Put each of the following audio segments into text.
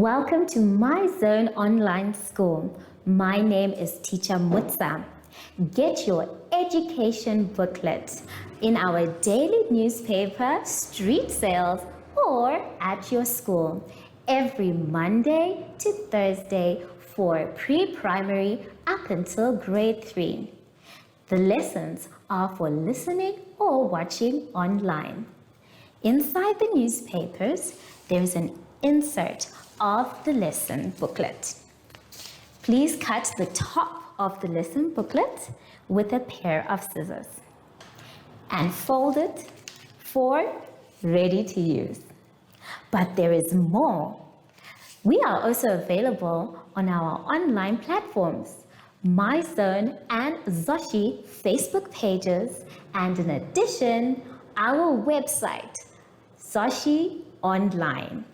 Welcome to My Zone Online School. My name is Teacher Mutsa. Get your education booklet in our daily newspaper, street sales, or at your school every Monday to Thursday for pre-primary up until grade 3. The lessons are for listening or watching online. Inside the newspapers, there's an insert of the lesson booklet. Please cut the top of the lesson booklet with a pair of scissors and fold it for ready to use. But there is more. We are also available on our online platforms, MyZone and Zoshi Facebook pages, and in addition, our website, Zoshi Online.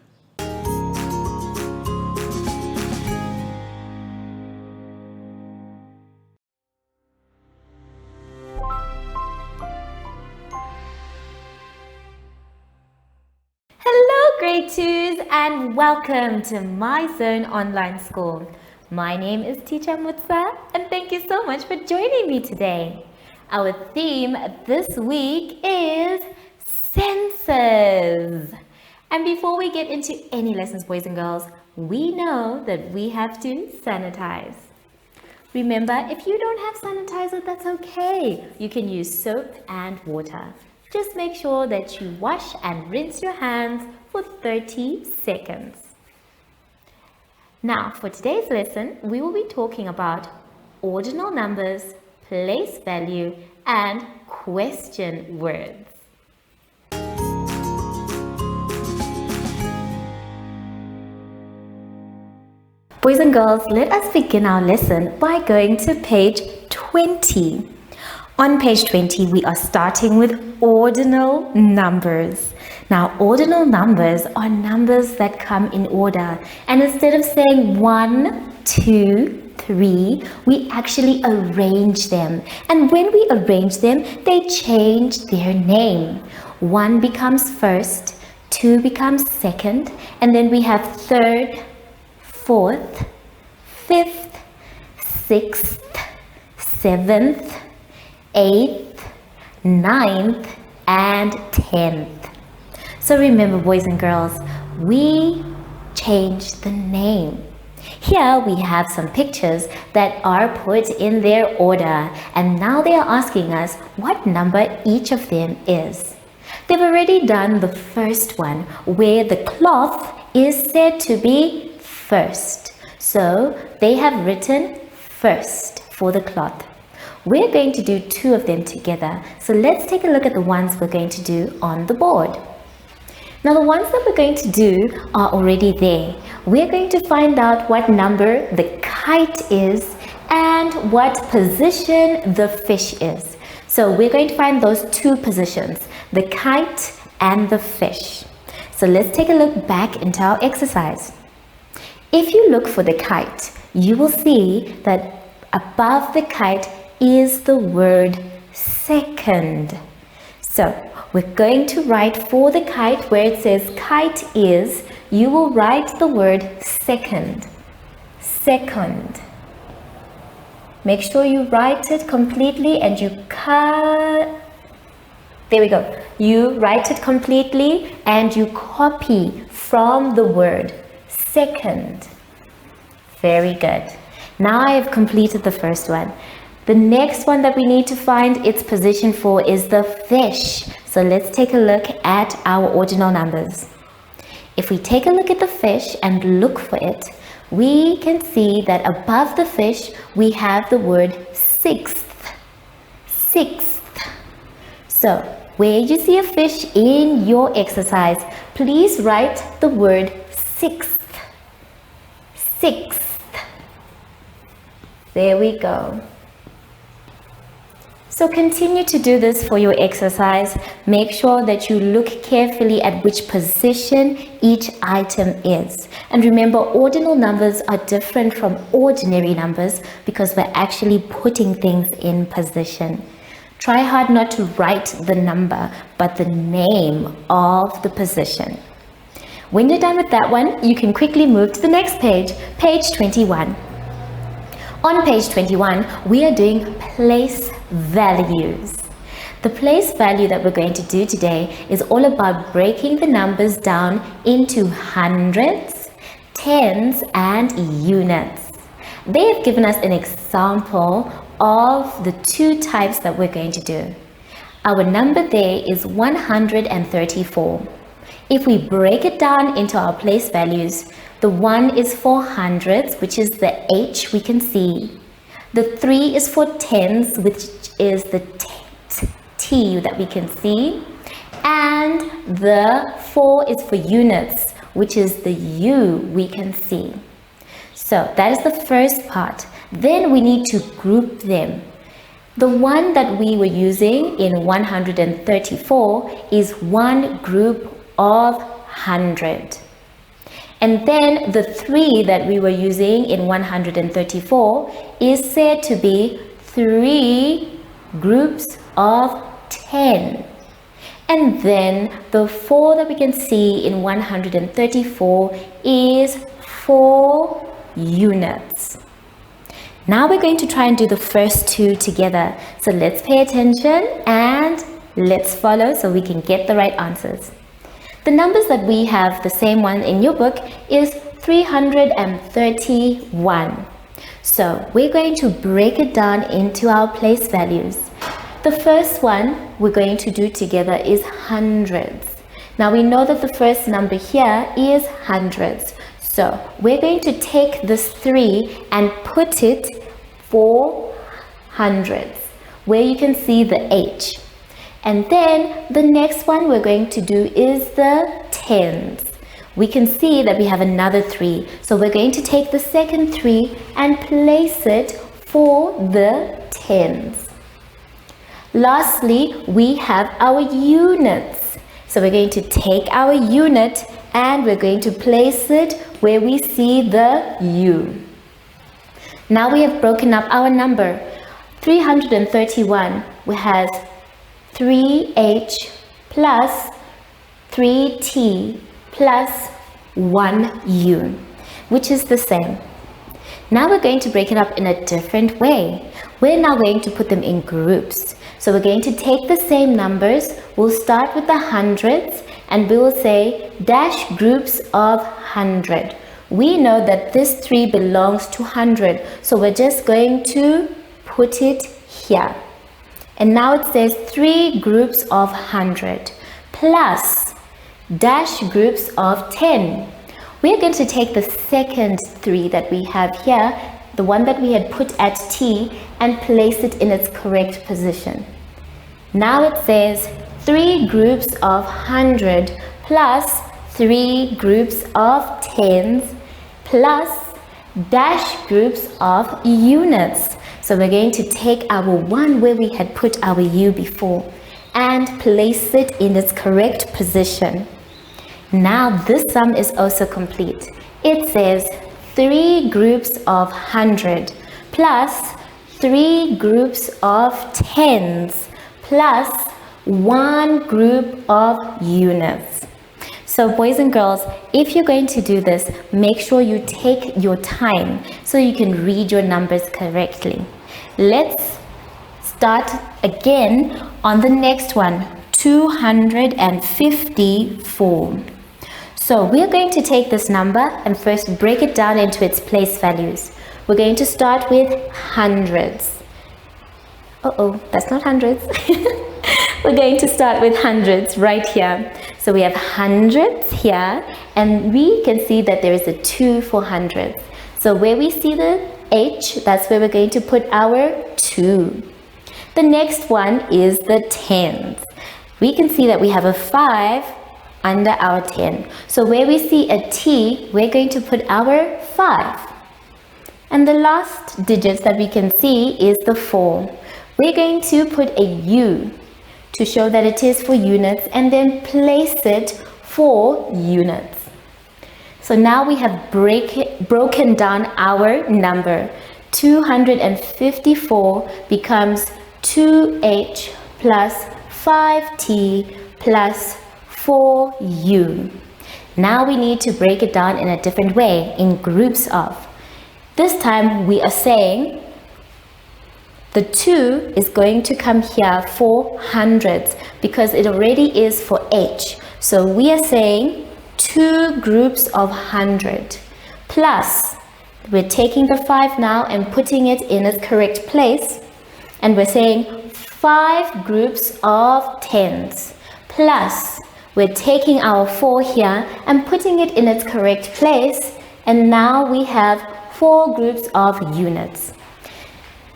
Hello grade 2s and welcome to My Zone Online School. My name is Teacher Mutsa and thank you so much for joining me today. Our theme this week is senses. And before we get into any lessons, boys and girls, we know that we have to sanitize. Remember, if you don't have sanitizer, that's okay. You can use soap and water. Just make sure that you wash and rinse your hands for 30 seconds. Now, for today's lesson, we will be talking about ordinal numbers, place value, and question words. Boys and girls, let us begin our lesson by going to page 20. On page 20, we are starting with ordinal numbers. Now, ordinal numbers are numbers that come in order. And instead of saying 1, 2, 3, we actually arrange them. And when we arrange them, they change their name. 1 becomes first, 2 becomes second, and then we have third, fourth, fifth, sixth, seventh, 8th, 9th, and 10th. So remember, boys and girls, we changed the name. Here we have some pictures that are put in their order, and now they are asking us what number each of them is. They've already done the first one, where the cloth is said to be first. So they have written first for the cloth. We're going to do 2 of them together. So let's take a look at the ones we're going to do on the board. Now the ones that we're going to do are already there. We're going to find out what number the kite is and what position the fish is. So we're going to find those 2 positions, the kite and the fish. So let's take a look back into our exercise. If you look for the kite, you will see that above the kite is the word second. So we're going to write for the kite where it says kite is, you will write the word second. Second. Make sure you write it completely and you cut. There we go. You write it completely and you copy from the word second. Very good. Now I have completed the first one. The next one that we need to find its position for is the fish. So let's take a look at our ordinal numbers. If we take a look at the fish and look for it, we can see that above the fish we have the word sixth. Sixth. So where you see a fish in your exercise, please write the word sixth. Sixth. There we go. So continue to do this for your exercise. Make sure that you look carefully at which position each item is. And remember, ordinal numbers are different from ordinary numbers because we're actually putting things in position. Try hard not to write the number, but the name of the position. When you're done with that one, you can quickly move to the next page, page 21. On page 21, we are doing place values. The place value that we're going to do today is all about breaking the numbers down into hundreds, tens, and units. They have given us an example of the two types that we're going to do. Our number there is 134. If we break it down into our place values, the 1 is for hundreds, which is the H we can see. The 3 is for tens, which is the T that we can see. And the 4 is for units, which is the U we can see. So that is the first part. Then we need to group them. The one that we were using in 134 is one group of 100. And then the 3 that we were using in 134 is said to be 3 groups of 10. And then the 4 that we can see in 134 is 4 units. Now we're going to try and do the first two together. So let's pay attention and let's follow so we can get the right answers. The numbers that we have, the same one in your book, is 331. So we're going to break it down into our place values. The first one we're going to do together is hundreds. Now we know that the first number here is hundreds. So we're going to take this 3 and put it for hundreds, where you can see the H. And then the next one we're going to do is the tens. We can see that we have another 3. So we're going to take the second 3 and place it for the tens. Lastly, we have our units. So we're going to take our unit and we're going to place it where we see the U. Now we have broken up our number. 331 has 3H plus 3T plus 1U, which is the same. Now we're going to break it up in a different way. We're now going to put them in groups. So we're going to take the same numbers. We'll start with the hundreds and we will say dash groups of 100. We know that this 3 belongs to 100, so we're just going to put it here. And now it says 3 groups of 100 plus dash groups of 10. We're going to take the second 3 that we have here, the one that we had put at T, and place it in its correct position. Now it says 3 groups of 100 plus 3 groups of tens plus dash groups of units. So we're going to take our 1 where we had put our U before and place it in its correct position. Now this sum is also complete. It says 3 groups of 100 plus 3 groups of tens plus 1 group of units. So boys and girls, if you're going to do this, make sure you take your time so you can read your numbers correctly. Let's start again on the next one, 254. So we're going to take this number and first break it down into its place values. We're going to start with hundreds. That's not hundreds. We're going to start with hundreds right here. So we have hundreds here, and we can see that there is a 2 for hundreds. So where we see the H, that's where we're going to put our 2. The next one is the tens. We can see that we have a 5 under our 10. So where we see a T, we're going to put our 5. And the last digits that we can see is the 4. We're going to put a U to show that it is for units and then place it for units. So now we have broken down our number. 254 becomes 2H plus 5T plus 4U. Now we need to break it down in a different way, in groups of. This time we are saying the 2 is going to come here for hundreds because it already is for H. So we are saying 2 groups of 100 plus, we're taking the 5 now and putting it in its correct place, and we're saying 5 groups of tens plus, we're taking our 4 here and putting it in its correct place, and now we have 4 groups of units.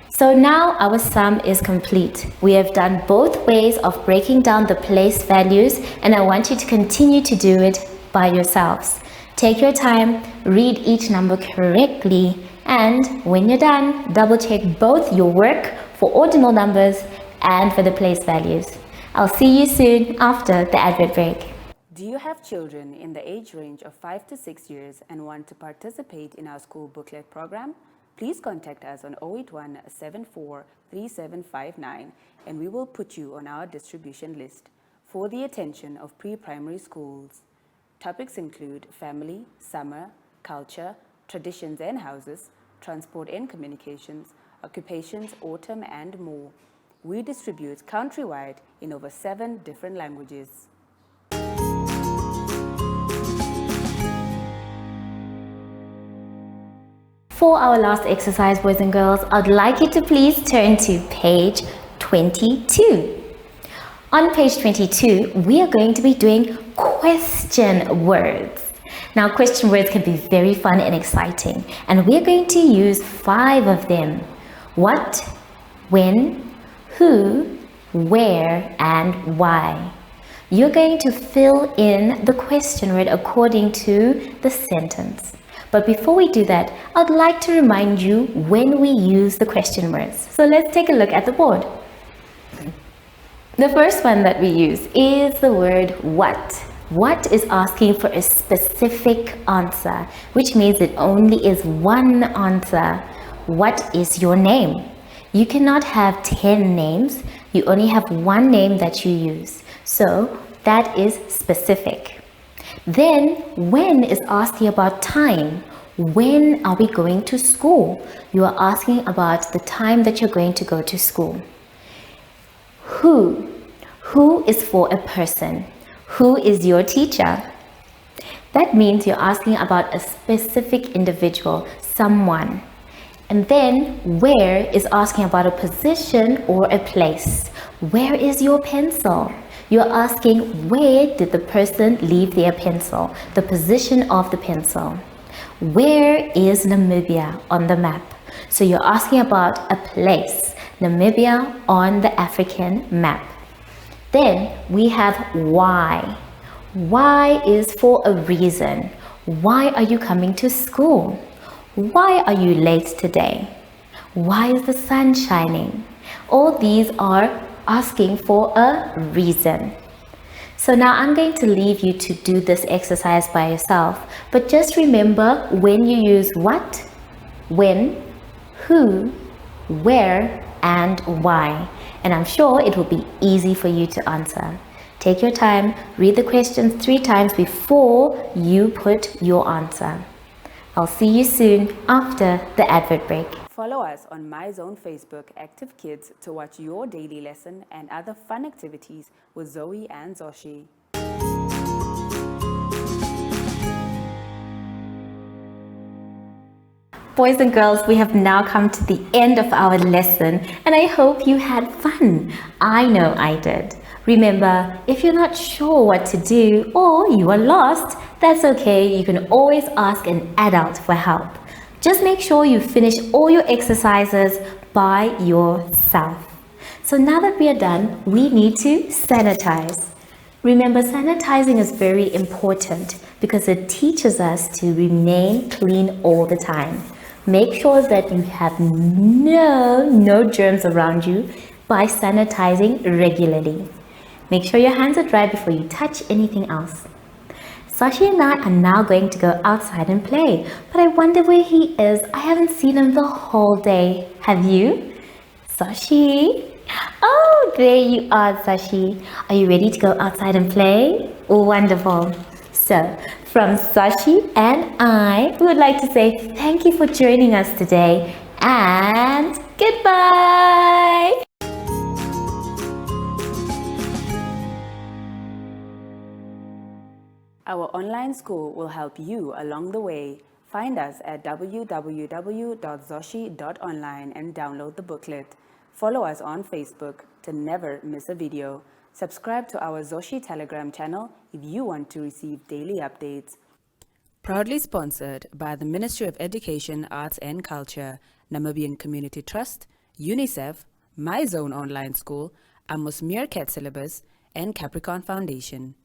So now our sum is complete. We have done both ways of breaking down the place values, and I want you to continue to do it by yourselves. Take your time, read each number correctly, and when you're done, double check both your work for ordinal numbers and for the place values. I'll see you soon after the advert break. Do you have children in the age range of 5 to 6 years and want to participate in our school booklet program? Please contact us on 081 74 3759 and we will put you on our distribution list for the attention of pre-primary schools. Topics include family, summer, culture, traditions and houses, transport and communications, occupations, autumn and more. We distribute countrywide in over 7 different languages. For our last exercise, boys and girls, I'd like you to please turn to page 22. On page 22, we are going to be doing question words. Now, question words can be very fun and exciting, and we're going to use 5 of them. What, when, who, where, and why. You're going to fill in the question word according to the sentence. But before we do that, I'd like to remind you when we use the question words. So let's take a look at the board. The first one that we use is the word what. What is asking for a specific answer, which means it only is one answer. What is your name? You cannot have 10 names. You only have one name that you use. So that is specific. Then when is asking about time. When are we going to school? You are asking about the time that you're going to go to school. Who? Who is for a person. Who is your teacher? That means you're asking about a specific individual, someone. And then where is asking about a position or a place. Where is your pencil? You're asking where did the person leave their pencil, the position of the pencil. Where is Namibia on the map? So you're asking about a place, Namibia on the African map. Then we have why. Why is for a reason. Why are you coming to school? Why are you late today? Why is the sun shining? All these are asking for a reason. So now I'm going to leave you to do this exercise by yourself, but just remember when you use what, when, who, where, and why. And I'm sure it will be easy for you to answer. Take your time, read the questions 3 times before you put your answer. I'll see you soon after the advert break. Follow us on My Zone Facebook Active Kids to watch your daily lesson and other fun activities with Zoe and Zoshi. Boys and girls, we have now come to the end of our lesson, and I hope you had fun. I know I did. Remember, if you're not sure what to do or you are lost, that's okay. You can always ask an adult for help. Just make sure you finish all your exercises by yourself. So now that we are done, we need to sanitize. Remember, sanitizing is very important because it teaches us to remain clean all the time. Make sure that you have no germs around you by sanitizing regularly. Make sure your hands are dry before you touch anything else. Sashi and I are now going to go outside and play, but I wonder where he is. I haven't seen him the whole day. Have you? Sashi? Oh, there you are, Sashi. Are you ready to go outside and play? Wonderful. So, From Sashi and I, we would like to say thank you for joining us today and goodbye! Our online school will help you along the way. Find us at www.zoshi.online and download the booklet. Follow us on Facebook to never miss a video. Subscribe to our Zoshi Telegram channel if you want to receive daily updates. Proudly sponsored by the Ministry of Education, Arts and Culture, Namibian Community Trust, UNICEF, My Zone Online School, Amos Meerkat Syllabus, and Capricorn Foundation.